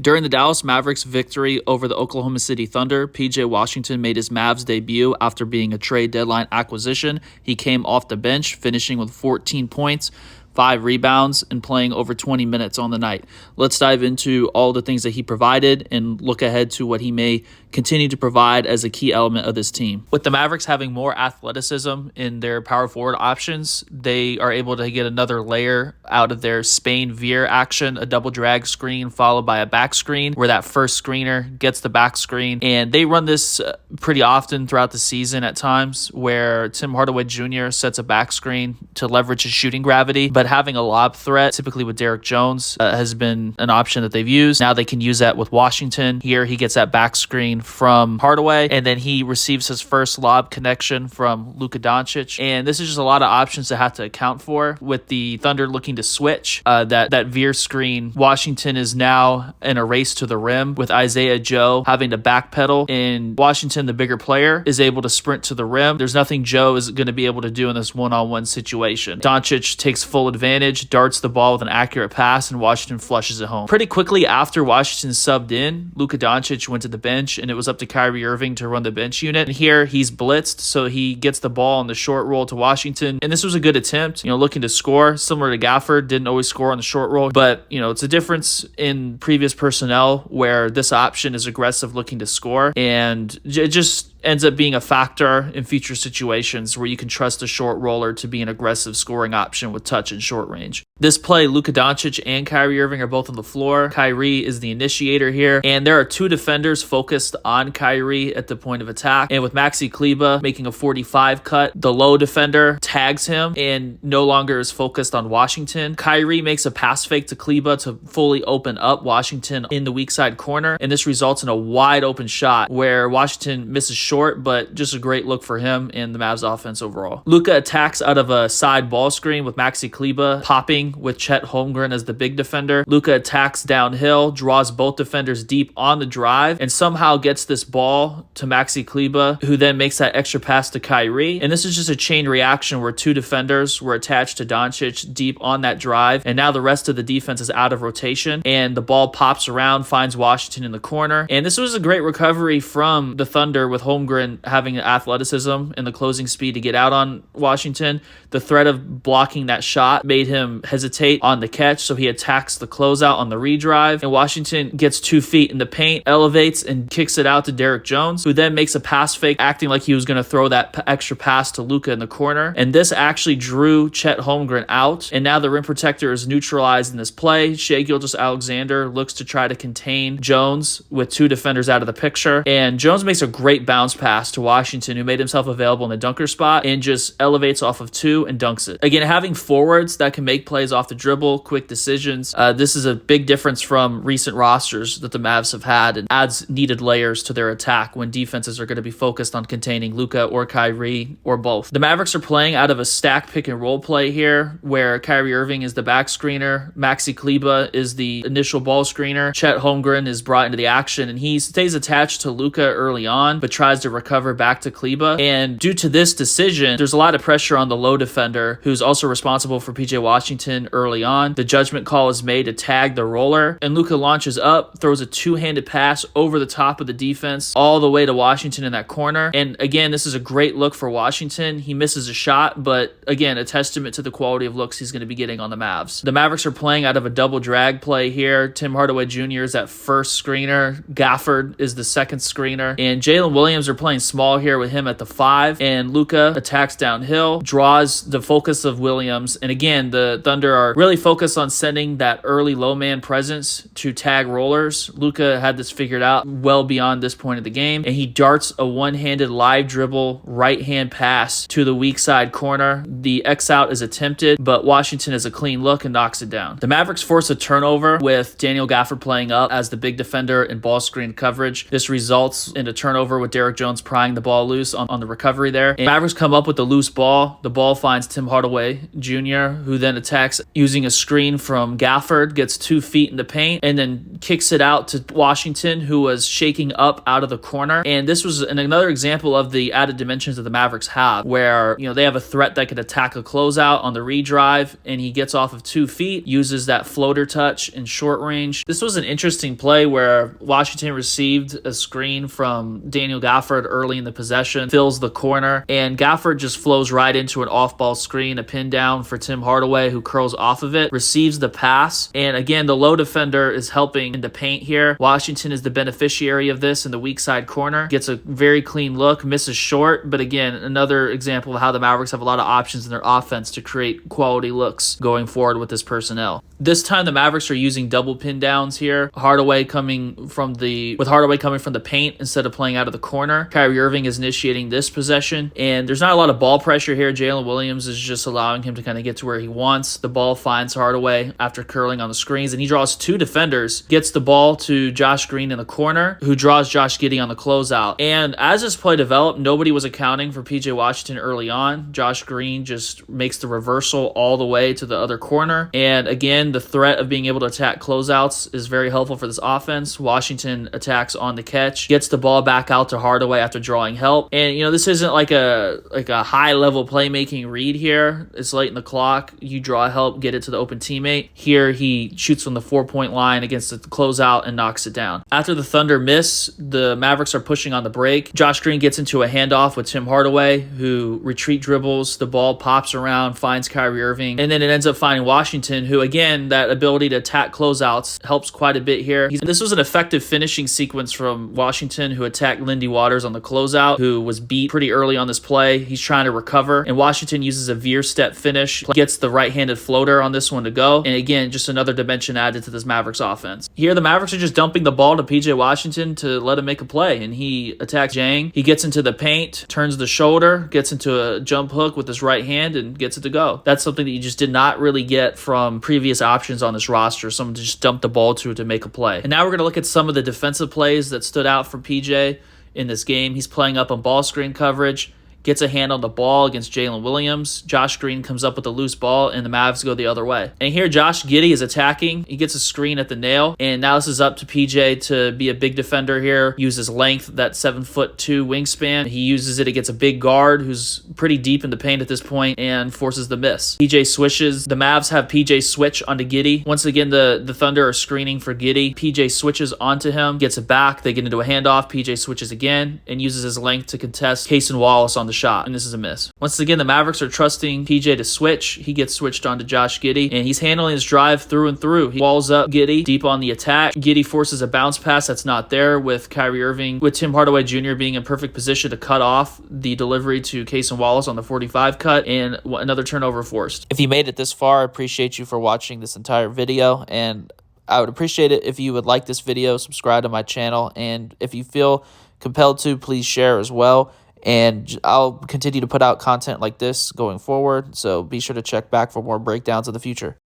During the Dallas Mavericks victory over the Oklahoma City Thunder, PJ Washington made his Mavs debut after being a trade deadline acquisition. He came off the bench, finishing with 14 points, 5 rebounds, and playing over 20 minutes on the night. Let's dive into all the things that he provided and look ahead to what he may continue to provide as a key element of this team. With the Mavericks having more athleticism in their power forward options, they are able to get another layer out of their Spain veer action, a double drag screen followed by a back screen, where that first screener gets the back screen. And they run this pretty often throughout the season at times, where Tim Hardaway Jr. sets a back screen to leverage his shooting gravity. But having a lob threat, typically with Derrick Jones, has been an option that they've used. Now they can use that with Washington. Here he gets that back screen from Hardaway, and then he receives his first lob connection from Luka Doncic. And this is just a lot of options to have to account for. With the Thunder looking to switch that veer screen, Washington is now in a race to the rim with Isaiah Joe having to backpedal, and Washington, the bigger player, is able to sprint to the rim. There's nothing Joe is going to be able to do in this one-on-one situation. Doncic takes full advantage, darts the ball with an accurate pass, and Washington flushes it home. Pretty quickly after Washington subbed in, Luka Doncic went to the bench, and it was up to Kyrie Irving to run the bench unit. And here he's blitzed, so he gets the ball on the short roll to Washington. And this was a good attempt, looking to score, similar to Gafford, didn't always score on the short roll. But, it's a difference in previous personnel where this option is aggressive looking to score. And it just ends up being a factor in future situations where you can trust a short roller to be an aggressive scoring option with touch and short range. This play, Luka Doncic and Kyrie Irving are both on the floor. Kyrie is the initiator here, and there are 2 defenders focused on Kyrie at the point of attack. And with Maxi Kleber making a 45 cut, the low defender tags him and no longer is focused on Washington. Kyrie makes a pass fake to Kleber to fully open up Washington in the weak side corner, and this results in a wide open shot where Washington misses short, but just a great look for him and the Mavs offense overall. Luka attacks out of a side ball screen with Maxi Kleber popping with Chet Holmgren as the big defender. Luka attacks downhill, draws both defenders deep on the drive, and somehow gets this ball to Maxi Kleber, who then makes that extra pass to Kyrie. And this is just a chain reaction where 2 defenders were attached to Doncic deep on that drive, and now the rest of the defense is out of rotation, and the ball pops around, finds Washington in the corner. And this was a great recovery from the Thunder with Holmgren having athleticism and the closing speed to get out on Washington. The threat of blocking that shot made him hesitate on the catch, so he attacks the closeout on the redrive, and Washington gets 2 feet in the paint, elevates, and kicks it out to Derrick Jones, who then makes a pass fake, acting like he was going to throw that extra pass to Luka in the corner. And this actually drew Chet Holmgren out, and now the rim protector is neutralized in this play. Shai Gilgeous-Alexander looks to try to contain Jones with 2 defenders out of the picture, and Jones makes a great bounce pass to Washington, who made himself available in the dunker spot and just elevates off of 2 and dunks it. Again, having forwards that can make plays off the dribble, quick decisions, this is a big difference from recent rosters that the Mavs have had, and adds needed layers to their attack when defenses are going to be focused on containing Luka or Kyrie or both. The Mavericks are playing out of a stack pick and roll play here, where Kyrie Irving is the back screener, Maxi Kleber is the initial ball screener, Chet Holmgren is brought into the action, and he stays attached to Luka early on, but tries to recover back to Kleber. And due to this decision, there's a lot of pressure on the low defender, who's also responsible for PJ Washington early on. The judgment call is made to tag the roller, and Luka launches up, throws a 2-handed pass over the top of the defense all the way to Washington in that corner. And again, this is a great look for Washington. He misses a shot, but again, a testament to the quality of looks he's going to be getting on the Mavs. The Mavericks are playing out of a double drag play here. Tim Hardaway Jr. is that first screener, Gafford is the second screener, and Jalen Williams are playing small here with him at the 5, and Luka attacks downhill, draws the focus of Williams. And again, the Thunder are really focused on sending that early low man presence to tag rollers. Luka had this figured out well beyond this point of the game, and he darts a one-handed live dribble right-hand pass to the weak side corner. The X-out is attempted, but Washington has a clean look and knocks it down. The Mavericks force a turnover with Daniel Gafford playing up as the big defender in ball screen coverage. This results in a turnover with Derrick Jones prying the ball loose on the recovery there. And Mavericks come up with the loose ball. The ball finds Tim Hardaway Jr., who then attacks attacks using a screen from Gafford, gets 2 feet in the paint, and then kicks it out to Washington, who was shaking up out of the corner. And this was another example of the added dimensions that the Mavericks have, where, you know, they have a threat that could attack a closeout on the redrive, and he gets off of 2 feet, uses that floater touch in short range. This was an interesting play where Washington received a screen from Daniel Gafford early in the possession, fills the corner, and Gafford just flows right into an off-ball screen, a pin down for Tim Hardaway, who curls off of it, receives the pass, and again, the low defender is helping in the paint here. Washington is the beneficiary of this in the weak side corner, gets a very clean look, misses short, but again, another example of how the Mavericks have a lot of options in their offense to create quality looks going forward with this personnel. This time, the Mavericks are using double pin downs here. Hardaway coming from the paint instead of playing out of the corner. Kyrie Irving is initiating this possession, and there's not a lot of ball pressure here. Jalen Williams is just allowing him to kind of get to where he wants. The ball finds Hardaway after curling on the screens, and he draws 2 defenders, gets the ball to Josh Green in the corner, who draws Josh Giddey on the closeout. And as this play developed, nobody was accounting for PJ Washington early on. Josh Green just makes the reversal all the way to the other corner, and again, the threat of being able to attack closeouts is very helpful for this offense. Washington attacks on the catch, gets the ball back out to Hardaway after drawing help. And, you know, this isn't like a high-level playmaking read here. It's late in the clock. You draw help, get it to the open teammate. Here, he shoots from the 4-point line against the closeout and knocks it down. After the Thunder miss, the Mavericks are pushing on the break. Josh Green gets into a handoff with Tim Hardaway, who retreat dribbles. The ball pops around, finds Kyrie Irving, and then it ends up finding Washington, who, again, that ability to attack closeouts helps quite a bit here. This was an effective finishing sequence from Washington, who attacked Lindy Waters on the closeout, who was beat pretty early on this play. He's trying to recover, and Washington uses a veer step finish, gets the right-handed floater on this one to go, and again, just another dimension added to this Mavericks offense. Here, the Mavericks are just dumping the ball to PJ Washington to let him make a play, and he attacks Jang. He gets into the paint, turns the shoulder, gets into a jump hook with his right hand, and gets it to go. That's something that you just did not really get from previous options on this roster, someone to just dump the ball to make a play. And now we're going to look at some of the defensive plays that stood out for PJ in this game. He's playing up on ball screen coverage, gets a hand on the ball against Jalen Williams. Josh Green comes up with a loose ball, and the Mavs go the other way. And here, Josh Giddey is attacking. He gets a screen at the nail, and now this is up to PJ to be a big defender here, use his length, that 7'2" wingspan. He uses it against a big guard who's pretty deep in the paint at this point and forces the miss. PJ swishes. The Mavs have PJ switch onto Giddey. Once again, the Thunder are screening for Giddey. PJ switches onto him, gets it back. They get into a handoff. PJ switches again and uses his length to contest Cason Wallace on the shot, and this is a miss. Once again, the Mavericks are trusting PJ to switch. He gets switched onto Josh Giddey, and he's handling his drive through and through. He walls up Giddey deep on the attack. Giddey forces a bounce pass that's not there, with Kyrie Irving, with Tim Hardaway Jr. being in perfect position to cut off the delivery to Cason Wallace on the 45 cut, and another turnover forced. If you made it this far, I appreciate you for watching this entire video, and I would appreciate it if you would like this video, subscribe to my channel, and if you feel compelled to, please share as well. And I'll continue to put out content like this going forward, so be sure to check back for more breakdowns in the future.